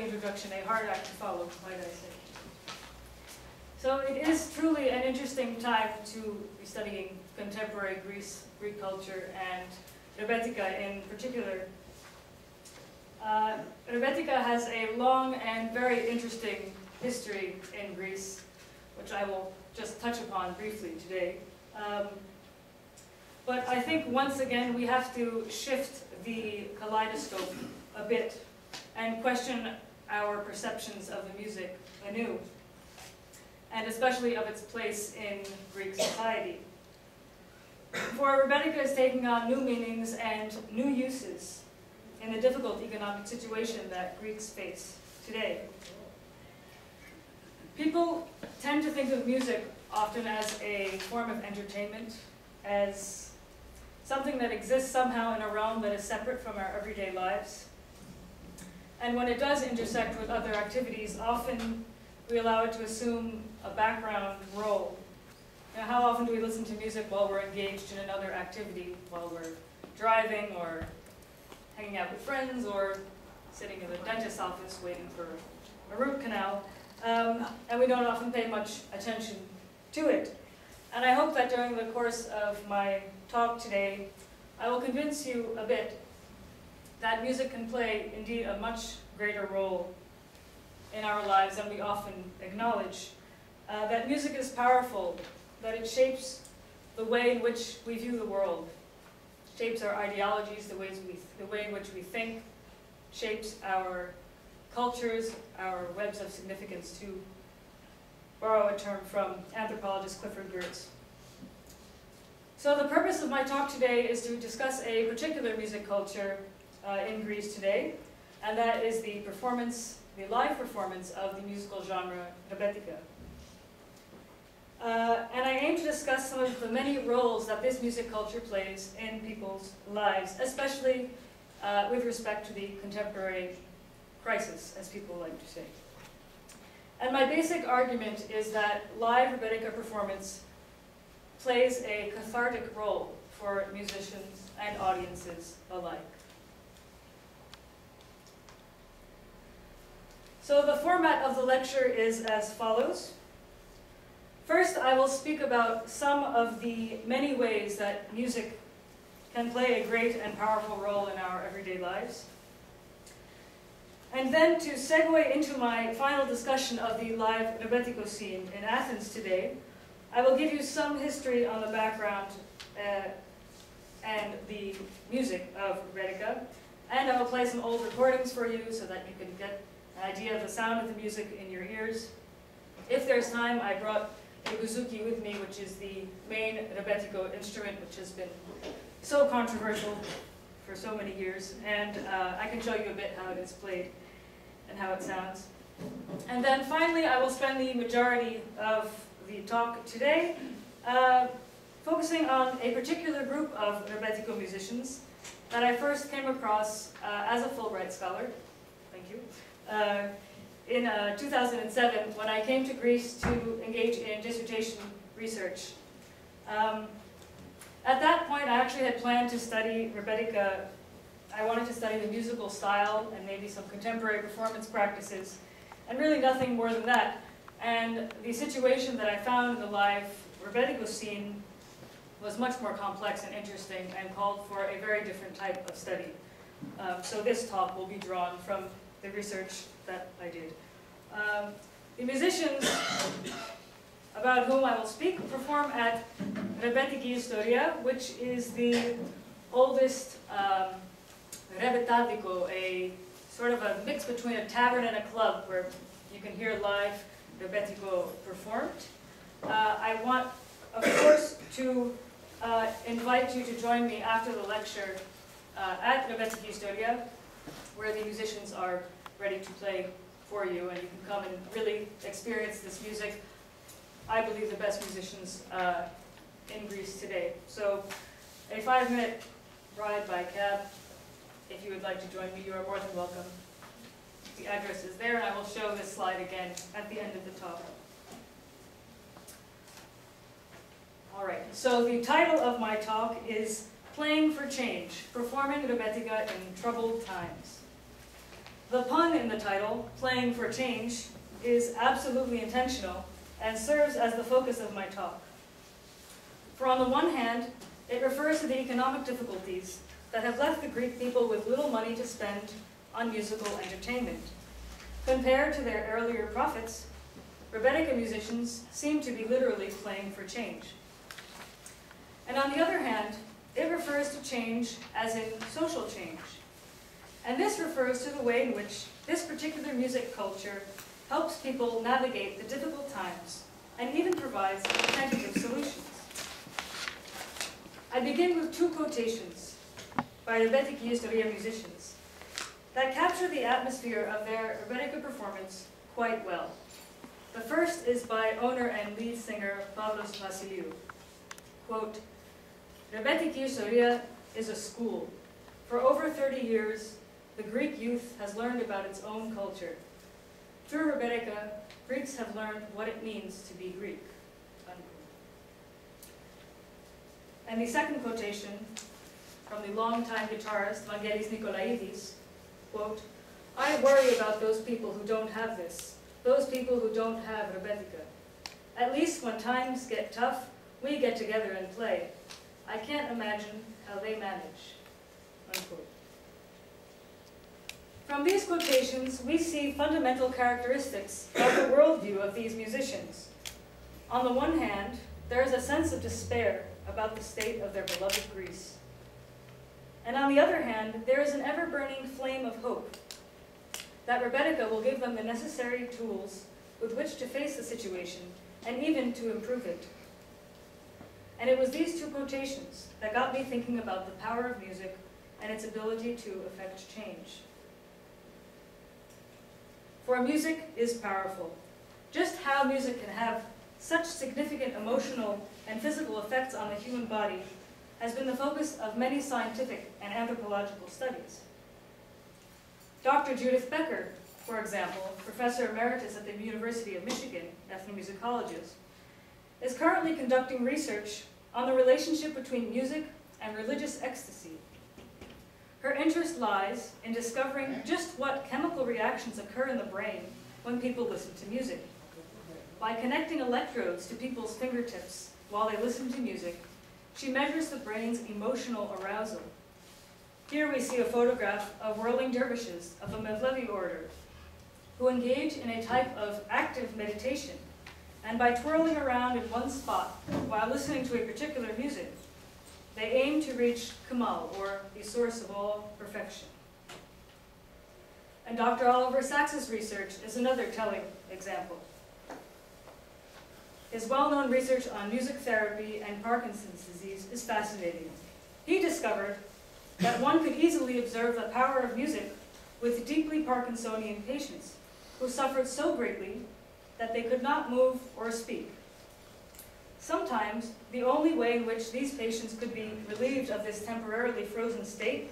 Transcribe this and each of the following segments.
introduction, a hard act to follow, might I say. So it is truly an interesting time to be studying contemporary Greek culture, and Rebetika in particular. Rebetika has a long and very interesting history in Greece, which I will just touch upon briefly today. But I think once again we have to shift the kaleidoscope a bit and question our perceptions of the music anew, and especially of its place in Greek society. For Rebetika is taking on new meanings and new uses in the difficult economic situation that Greeks face today. People tend to think of music often as a form of entertainment, as something that exists somehow in a realm that is separate from our everyday lives. And when it does intersect with other activities, often we allow it to assume a background role. Now, how often do we listen to music while we're engaged in another activity, while we're driving or hanging out with friends or sitting in the dentist's office waiting for a root canal, and we don't often pay much attention to it. And I hope that during the course of my talk today, I will convince you a bit that music can play indeed a much greater role in our lives than we often acknowledge, that music is powerful, that it shapes the way in which we view the world, shapes our ideologies, the way in which we think, shapes our cultures, our webs of significance, to borrow a term from anthropologist Clifford Geertz. So the purpose of my talk today is to discuss a particular music culture in Greece today, and that is the live performance of the musical genre Rebetika. And I aim to discuss some of the many roles that this music culture plays in people's lives, especially with respect to the contemporary crisis, as people like to say. And my basic argument is that live Rebetika performance plays a cathartic role for musicians and audiences alike. So the format of the lecture is as follows. First, I will speak about some of the many ways that music can play a great and powerful role in our everyday lives. And then, to segue into my final discussion of the live Rebetiko scene in Athens today, I will give you some history on the background and the music of Rebetika, and I will play some old recordings for you so that you can get an idea of the sound of the music in your ears. If there's time, I brought a Bouzouki with me, which is the main Rebetiko instrument, which has been so controversial for so many years, and I can show you a bit how it is played and how it sounds. And then finally, I will spend the majority of the talk today focusing on a particular group of Rebetiko musicians that I first came across as a Fulbright scholar. Thank you. In 2007, when I came to Greece to engage in dissertation research. At that point, I actually had planned to study Rebetika. I wanted to study the musical style and maybe some contemporary performance practices, and really nothing more than that. And the situation that I found in the live Rebetiko scene was much more complex and interesting and called for a very different type of study. So this talk will be drawn from the research that I did. The musicians about whom I will speak perform at Rebetiki Istoria, which is the oldest rebetadiko, a sort of a mix between a tavern and a club where you can hear live Rebetiko performed. I want, of course, to invite you to join me after the lecture at Rebetiki Istoria, where the musicians are ready to play for you, and you can come and really experience this music. I believe the best musicians in Greece today. So a 5-minute ride by cab. If you would like to join me, you are more than welcome. The address is there, and I will show this slide again at the end of the talk. All right, so the title of my talk is Playing for Change, Performing Rebetika in Troubled Times. The pun in the title, Playing for Change, is absolutely intentional and serves as the focus of my talk. For on the one hand, it refers to the economic difficulties that have left the Greek people with little money to spend on musical entertainment. Compared to their earlier prophets, Rebetika musicians seem to be literally playing for change. And on the other hand, it refers to change as in social change. And this refers to the way in which this particular music culture helps people navigate the difficult times and even provides tentative solutions. I begin with two quotations by Rebetiki Istoria musicians that capture the atmosphere of their Rebetika performance quite well. The first is by owner and lead singer Pavlos Vassiliou. Quote, "Rebetiki Istoria is a school. For over 30 years, the Greek youth has learned about its own culture. Through Rebetika, Greeks have learned what it means to be Greek." Unquote. And the second quotation from the longtime guitarist Vangelis Nikolaidis, quote, "I worry about those people who don't have this, those people who don't have Rebetika. At least when times get tough, we get together and play. I can't imagine how they manage." Unquote. From these quotations, we see fundamental characteristics of the worldview of these musicians. On the one hand, there is a sense of despair about the state of their beloved Greece. And on the other hand, there is an ever-burning flame of hope that Rebetika will give them the necessary tools with which to face the situation and even to improve it. And it was these two quotations that got me thinking about the power of music and its ability to effect change. For music is powerful. Just how music can have such significant emotional and physical effects on the human body has been the focus of many scientific and anthropological studies. Dr. Judith Becker, for example, professor emeritus at the University of Michigan, ethnomusicologist, is currently conducting research on the relationship between music and religious ecstasy. Her interest lies in discovering just what chemical reactions occur in the brain when people listen to music. By connecting electrodes to people's fingertips while they listen to music, she measures the brain's emotional arousal. Here we see a photograph of whirling dervishes of the Mevlevi order, who engage in a type of active meditation, and by twirling around in one spot while listening to a particular music, they aim to reach Kamal, or the source of all perfection. And Dr. Oliver Sacks's research is another telling example. His well-known research on music therapy and Parkinson's disease is fascinating. He discovered that one could easily observe the power of music with deeply Parkinsonian patients who suffered so greatly that they could not move or speak. Sometimes, the only way in which these patients could be relieved of this temporarily frozen state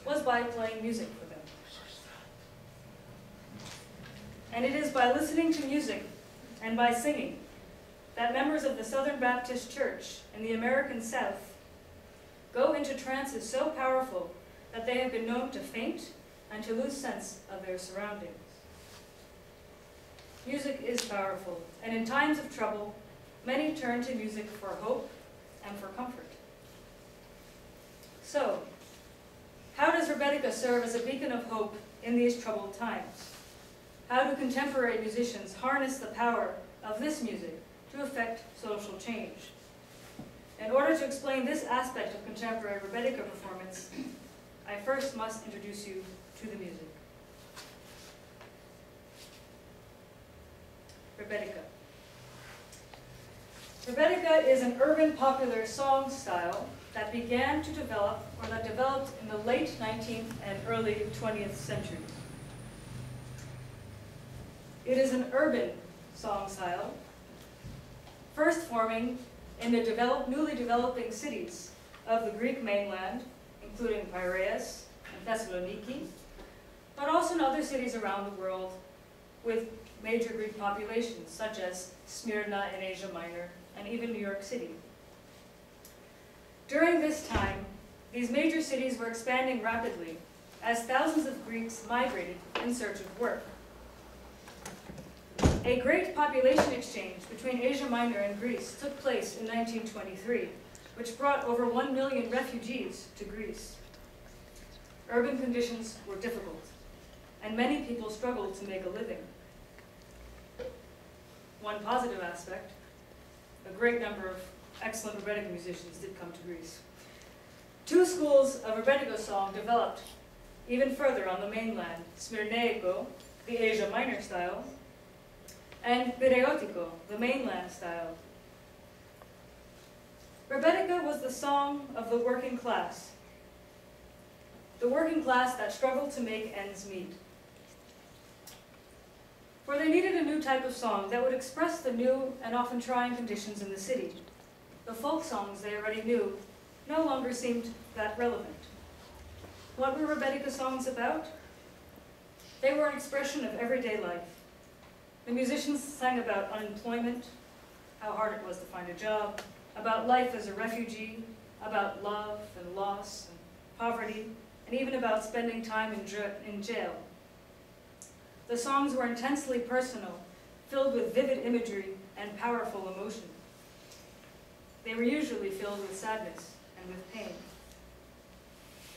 was by playing music for them. And it is by listening to music and by singing that members of the Southern Baptist Church in the American South go into trances so powerful that they have been known to faint and to lose sense of their surroundings. Music is powerful, and in times of trouble, many turn to music for hope and for comfort. So, how does Rebetika serve as a beacon of hope in these troubled times? How do contemporary musicians harness the power of this music to effect social change? In order to explain this aspect of contemporary Rebetika performance, I first must introduce you to the music. Rebetika. Rebetika is an urban popular song style that began to develop, or that developed in the late 19th and early 20th centuries. It is an urban song style, first forming in the newly developing cities of the Greek mainland, including Piraeus and Thessaloniki, but also in other cities around the world with major Greek populations, such as Smyrna in Asia Minor, and even New York City. During this time, these major cities were expanding rapidly as thousands of Greeks migrated in search of work. A great population exchange between Asia Minor and Greece took place in 1923, which brought over 1 million refugees to Greece. Urban conditions were difficult, and many people struggled to make a living. One positive aspect, a great number of excellent Rebetiko musicians did come to Greece. Two schools of Rebetiko song developed even further on the mainland, Smyrneiko, the Asia Minor style, and Pireotiko, the mainland style. Rebetika was the song of the working class that struggled to make ends meet. For they needed a new type of song that would express the new and often trying conditions in the city. The folk songs they already knew no longer seemed that relevant. What were Rebetika songs about? They were an expression of everyday life. The musicians sang about unemployment, how hard it was to find a job, about life as a refugee, about love and loss and poverty, and even about spending time in jail. The songs were intensely personal, filled with vivid imagery and powerful emotion. They were usually filled with sadness and with pain.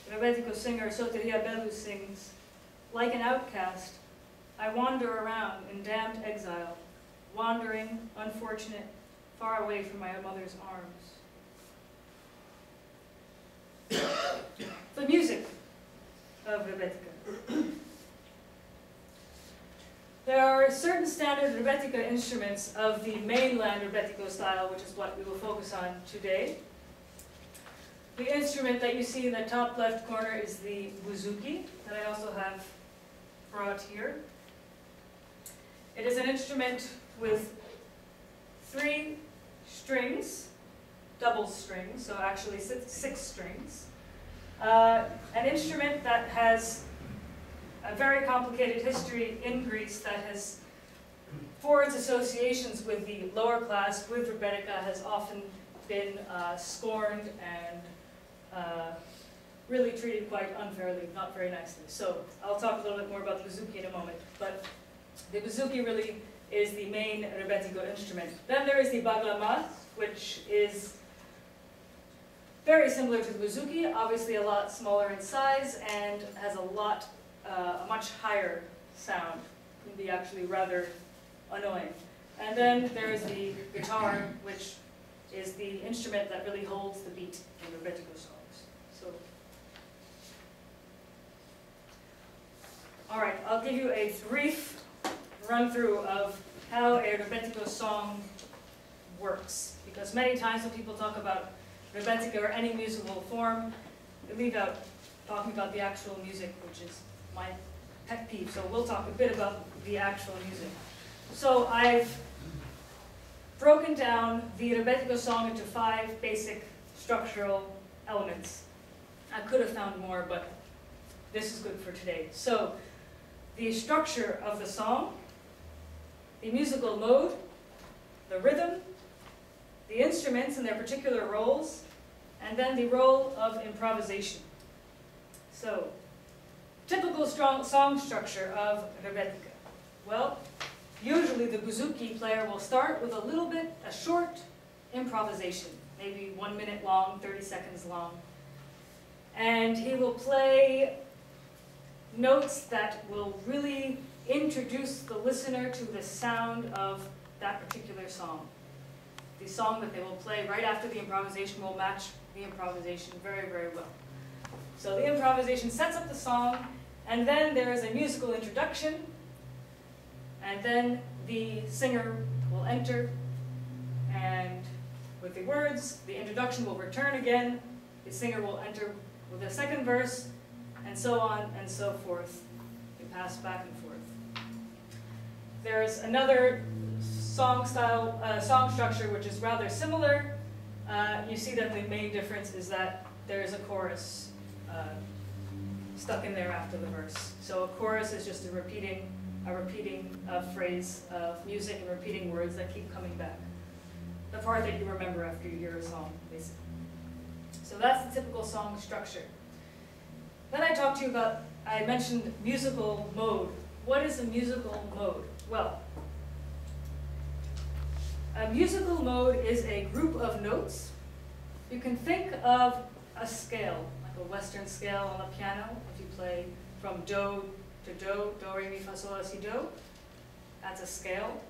The Rebetiko singer Soteria Belu sings, "Like an outcast, I wander around in damned exile, wandering, unfortunate, far away from my mother's arms." The music of Rebetika. There are certain standard Rebetika instruments of the mainland Rebetiko style, which is what we will focus on today. The instrument that you see in the top left corner is the Bouzouki, that I also have brought here. It is an instrument with 3 strings, double strings, so actually 6 strings. An instrument that has a very complicated history in Greece that has, for its associations with the lower class, with Rebetika, has often been scorned and really treated quite unfairly, not very nicely. So I'll talk a little bit more about the Bouzouki in a moment, but the Bouzouki really is the main Rebetiko instrument. Then there is the baglama, which is very similar to the Bouzouki, obviously a lot smaller in size and has a much higher sound. It can be actually rather annoying. And then there is the guitar, which is the instrument that really holds the beat in Rebetiko songs. So, all right, I'll give you a brief run-through of how a Rebetiko song works, because many times when people talk about Rebetika or any musical form, they leave out talking about the actual music, which is my pet peeve. So we'll talk a bit about the actual music. So I've broken down the Rebetiko song into 5 basic structural elements. I could have found more, but this is good for today. So the structure of the song, the musical mode, the rhythm, the instruments and their particular roles, and then the role of improvisation. So, typical strong song structure of Rebetika. Well, usually the Bouzouki player will start with a short improvisation, maybe 1 minute long, 30 seconds long. And he will play notes that will really introduce the listener to the sound of that particular song. The song that they will play right after the improvisation will match the improvisation very, very well. So the improvisation sets up the song, and then there is a musical introduction, and then the singer will enter, and with the words, the introduction will return again, the singer will enter with a second verse, and so on and so forth. You pass back and forth. There's another song structure which is rather similar. You see that the main difference is that there is a chorus stuck in there after the verse. So a chorus is just a repeating phrase of music and repeating words that keep coming back. The part that you remember after you hear a song, basically. So that's the typical song structure. Then I talked to you about I mentioned musical mode. What is a musical mode? Well, a musical mode is a group of notes. You can think of a scale, like a Western scale on the piano. If you play from do to do, re, mi, fa, sol, la, si, do, that's a scale.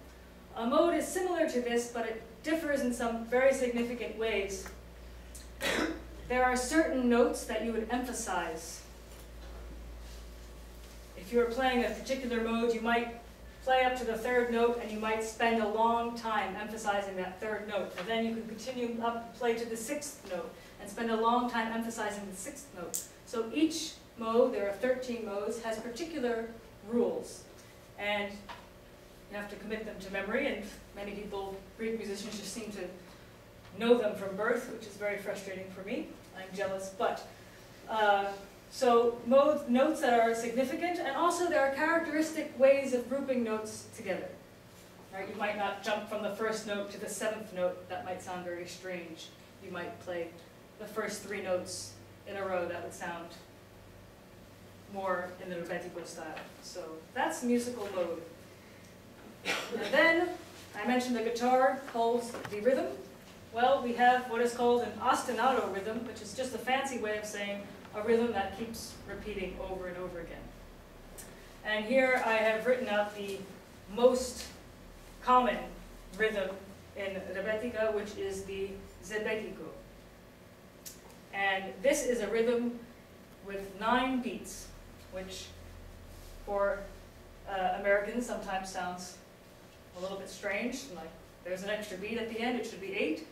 A mode is similar to this, but it differs in some very significant ways. There are certain notes that you would emphasize. If you're playing a particular mode, you might play up to the third note, and you might spend a long time emphasizing that third note. And then you can continue up and play to the sixth note, and spend a long time emphasizing the sixth note. So each mode, there are 13 modes, has particular rules. And you have to commit them to memory, and many people, Greek musicians, just seem to know them from birth, which is very frustrating for me. I'm jealous, but so notes that are significant, and also there are characteristic ways of grouping notes together. Right? You might not jump from the first note to the seventh note. That might sound very strange. You might play the first 3 notes in a row. That would sound more in the Rebetiko style. So that's musical mode. And then I mentioned the guitar holds the rhythm. Well, we have what is called an ostinato rhythm, which is just a fancy way of saying a rhythm that keeps repeating over and over again. And here I have written out the most common rhythm in Rebetika, which is the Rebetiko. And this is a rhythm with 9 beats, which for Americans sometimes sounds a little bit strange, like there's an extra beat at the end, it should be 8.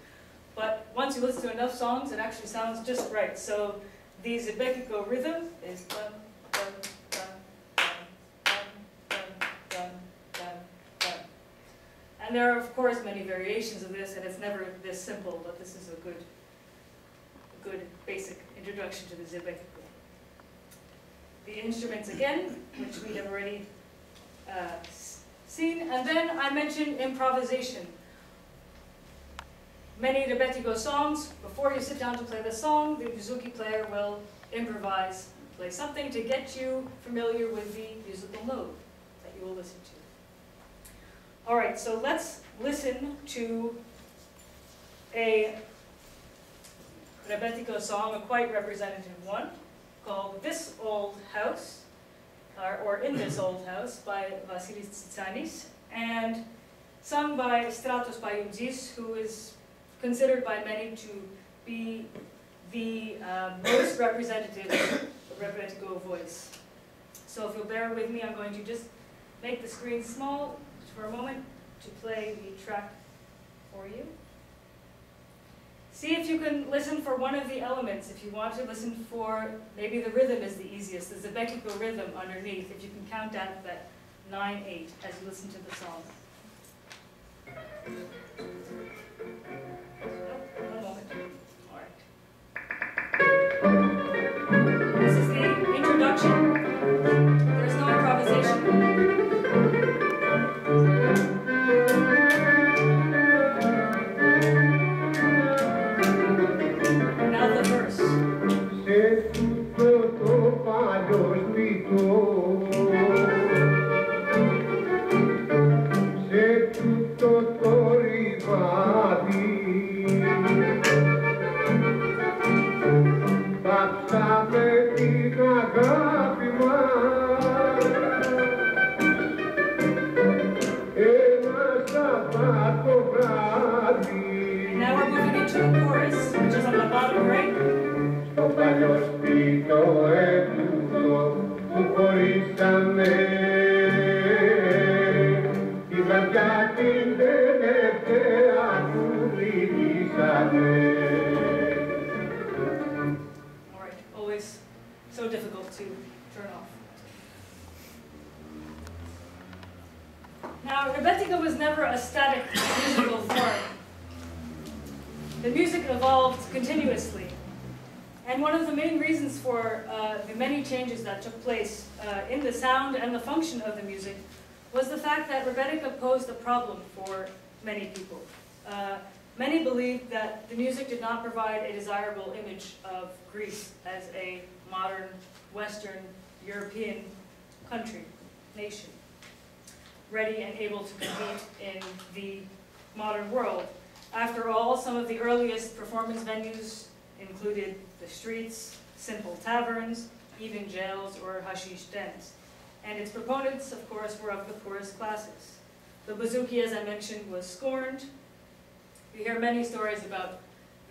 But once you listen to enough songs, it actually sounds just right. So the Rebetiko rhythm is dun, dun, dun, dun, dun, dun, dun, dun, dun. And there are, of course, many variations of this, and it's never this simple, but this is a good basic introduction to the Rebetiko. The instruments again, which we have already seen, and then I mentioned improvisation. Many Rebetiko songs, before you sit down to play the song, the Bouzouki player will improvise, play something to get you familiar with the musical mode that you will listen to. All right, so let's listen to a Rebetiko song, a quite representative one, called This Old House, or In This Old House, by Platsis Prize, and sung by Stratos Payoutzis, who is considered by many to be the most representative Rebetiko voice. So if you'll bear with me, I'm going to just make the screen small for a moment to play the track for you. See if you can listen for one of the elements. If you want to listen for, maybe the rhythm is the easiest, the Rebetiko rhythm underneath, if you can count down that 9/8 as you listen to the song. One moment. All right. This is the introduction. There's no improvisation. So difficult to turn off. Now, Rebetiko was never a static musical form. The music evolved continuously. And one of the main reasons for the many changes that took place in the sound and the function of the music was the fact that Rebetika posed a problem for many people. Many believed that the music did not provide a desirable image of Greece as a modern, Western, European country, nation, ready and able to compete in the modern world. After all, some of the earliest performance venues included the streets, simple taverns, even jails or hashish dens. And its proponents, of course, were of the poorest classes. The Bouzouki, as I mentioned, was scorned. We hear many stories about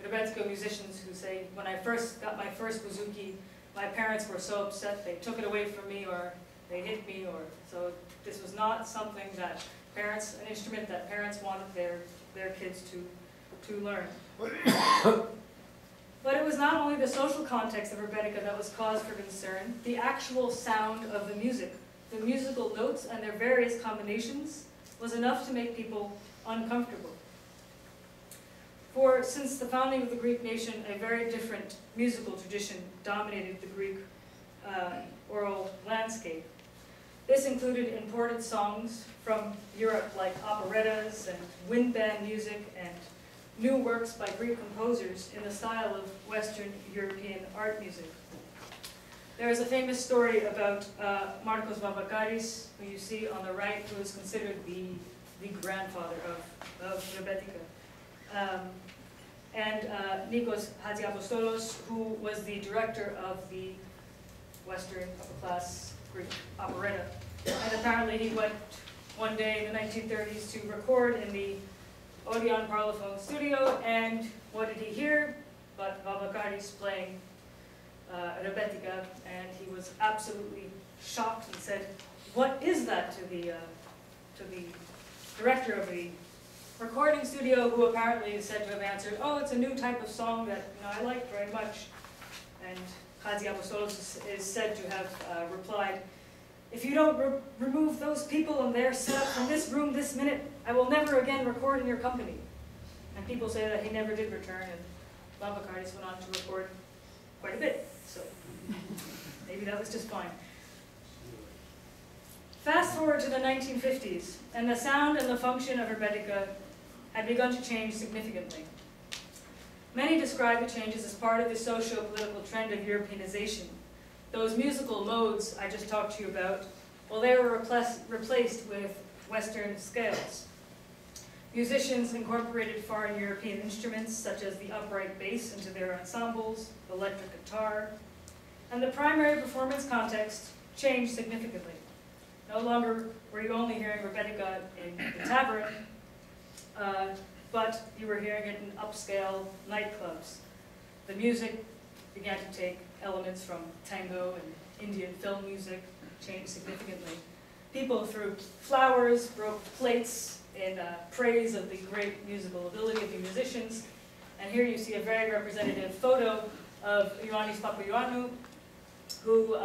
Rebetiko musicians who say, when I first got my first Bouzouki, my parents were so upset they took it away from me, or they hit me, or so this was not something that parents, an instrument that parents wanted their kids to learn. But it was not only the social context of Rebetika that was cause for concern. The actual sound of the music, the musical notes and their various combinations, was enough to make people uncomfortable. For since the founding of the Greek nation, a very different musical tradition dominated the Greek oral landscape. This included imported songs from Europe like operettas and wind band music and new works by Greek composers in the style of Western European art music. There is a famous story about Marcos Vavakaris, who you see on the right, who is considered the grandfather of Rebetika. And Nikos Hatziapostolos, who was the director of the Western upper-class Greek operetta. And apparently he went one day in the 1930s to record in the Odeon Parlophone studio, and what did he hear but Vavakaris playing Rebetika, and he was absolutely shocked and said, "What is that?" to the director of the recording studio, who apparently is said to have answered, "Oh, it's a new type of song that I like very much." And Hatziapostolos is said to have replied, "If you don't remove those people and their setup from this room this minute, I will never again record in your company." And people say that he never did return, and Vavakaris went on to record quite a bit, so maybe that was just fine. Fast forward to the 1950s, and the sound and the function of Rebetika had begun to change significantly. Many describe the changes as part of the socio-political trend of Europeanization. Those musical modes I just talked to you about, well, they were replaced with Western scales. Musicians incorporated foreign European instruments, such as the upright bass, into their ensembles, electric guitar, and the primary performance context changed significantly. No longer were you only hearing Rebetika in the tavern, but you were hearing it in upscale nightclubs. The music began to take elements from tango and Indian film music, changed significantly. People threw flowers, broke plates in praise of the great musical ability of the musicians. And here you see a very representative photo of Ioannis Papaioannou, who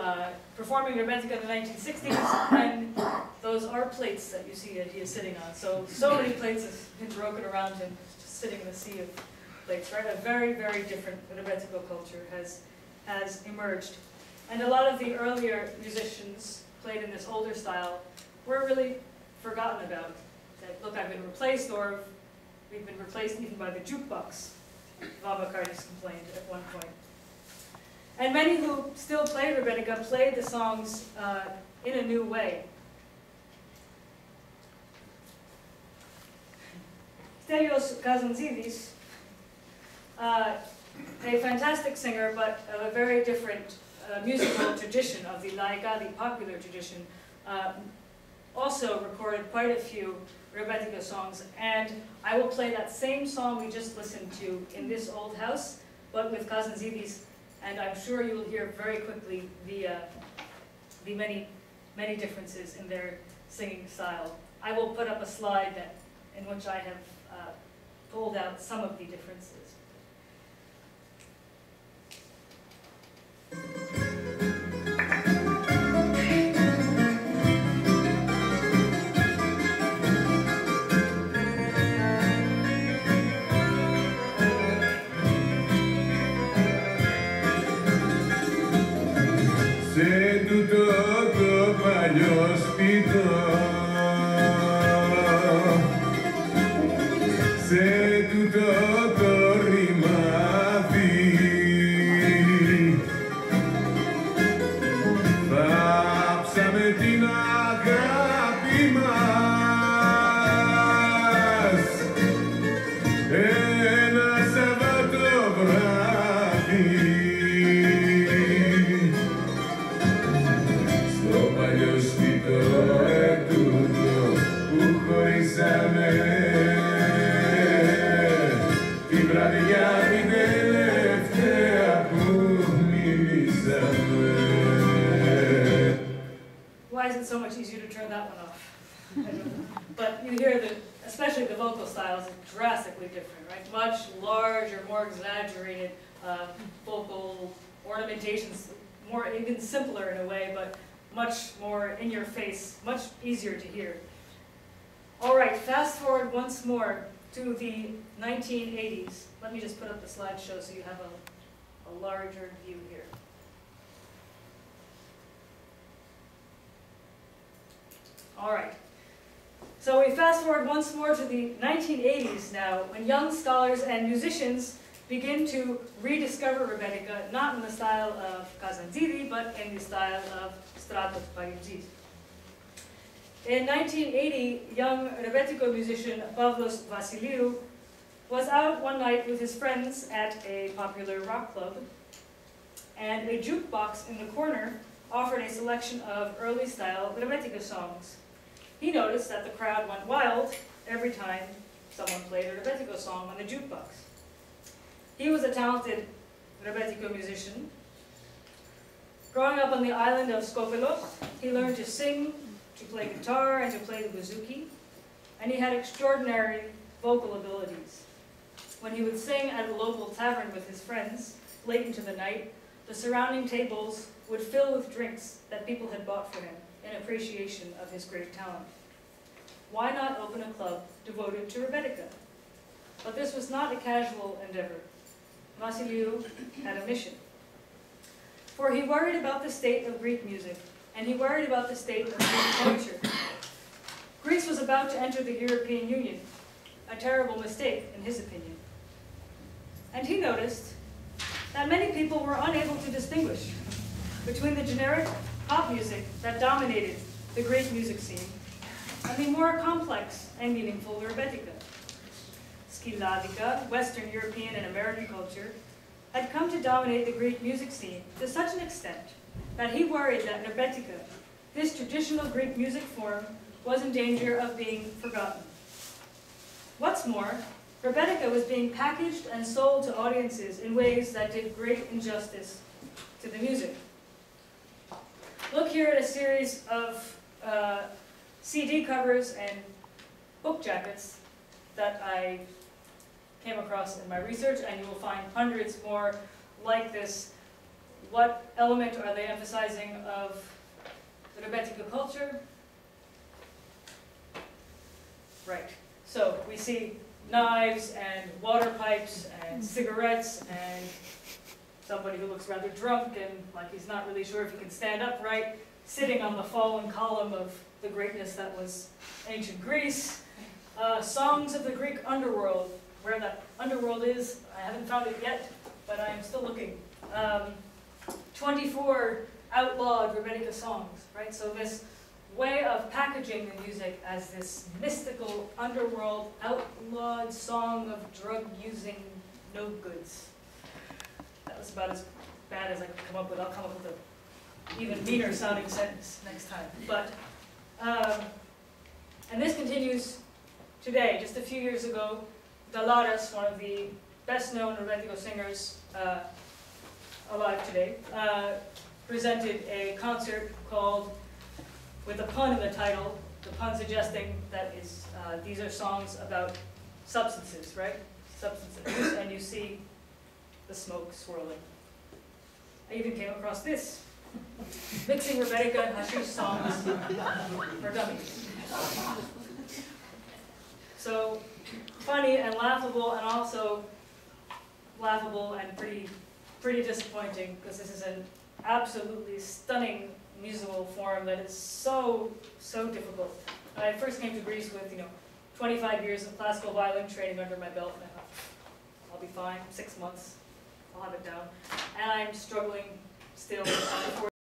performing Rebetika in the 1960s, and those are plates that you see that he is sitting on. So many plates have been broken around him, just sitting in a sea of plates, right? A very, very different Rebetiko culture has emerged. And a lot of the earlier musicians played in this older style were really forgotten about. That, look, I've been replaced, or we've been replaced even by the jukebox, Vavakaris complained at one point. And many who still played Rebetika played the songs in a new way. Stelios Kazantzidis, a fantastic singer, but of a very different musical tradition of the laika, the popular tradition, also recorded quite a few Rebetika songs. And I will play that same song we just listened to in this old house, but with Kazantzidis, and I'm sure you will hear very quickly the many, many differences in their singing style. I will put up a slide in which I have pulled out some of the differences. Σε τούτο το παλιό σπιτό, σε τούτο το But you hear that, especially the vocal styles, is drastically different, right? Much larger, more exaggerated vocal ornamentations, more even simpler in a way, but much more in your face, much easier to hear. All right, fast forward once more to the 1980s. Let me just put up the slideshow so you have a larger view here. All right. So we fast forward once more to the 1980s now, when young scholars and musicians begin to rediscover Rebetika, not in the style of Kazantzidis, but in the style of Stratos Paritzis. In 1980, young Rebetiko musician Pavlos Vassiliou was out one night with his friends at a popular rock club, and a jukebox in the corner offered a selection of early-style Rebetika songs. He noticed that the crowd went wild every time someone played a Rebetiko song on the jukebox. He was a talented Rebetiko musician. Growing up on the island of Skopelok, he learned to sing, to play guitar, and to play the Bouzouki, and he had extraordinary vocal abilities. When he would sing at a local tavern with his friends, late into the night, the surrounding tables would fill with drinks that people had bought for him in appreciation of his great talent. Why not open a club devoted to Rebetika? But this was not a casual endeavor. Vassiliou had a mission. For he worried about the state of Greek music, and he worried about the state of Greek culture. Greece was about to enter the European Union, a terrible mistake in his opinion. And he noticed that many people were unable to distinguish between the generic pop music that dominated the Greek music scene and the more complex and meaningful Rebetika. Skiladica, Western European and American culture, had come to dominate the Greek music scene to such an extent that he worried that Rebetika, this traditional Greek music form, was in danger of being forgotten. What's more, Rebetika was being packaged and sold to audiences in ways that did great injustice to the music. Look here at a series of CD covers and book jackets that I came across in my research, and you will find hundreds more like this. What element are they emphasizing of the Rebetika culture? Right. So we see knives and water pipes and cigarettes and somebody who looks rather drunk and like he's not really sure if he can stand upright, sitting on the fallen column of the greatness that was ancient Greece. Songs of the Greek underworld. Where that underworld is, I haven't found it yet, but I am still looking. 24 outlawed Rebetika songs, right? So this way of packaging the music as this mystical underworld outlawed song of drug-using no-goods. That was about as bad as I could come up with. I'll come up with an even meaner sounding sentence next time. But, and this continues today. Just a few years ago, Dalaras, one of the best-known Rebetiko singers alive today, presented a concert called, with a pun in the title, the pun suggesting that is, these are songs about substances, right? Substance abuse, and you see the smoke swirling. I even came across this, mixing Rebetika and hashish songs for dummies. So, funny and laughable, and also laughable and pretty disappointing, because this is an absolutely stunning musical form that is so difficult. I first came to Greece with 25 years of classical violin training under my belt, and I thought, I'll be fine, 6 months, I'll have it down. And I'm struggling still on the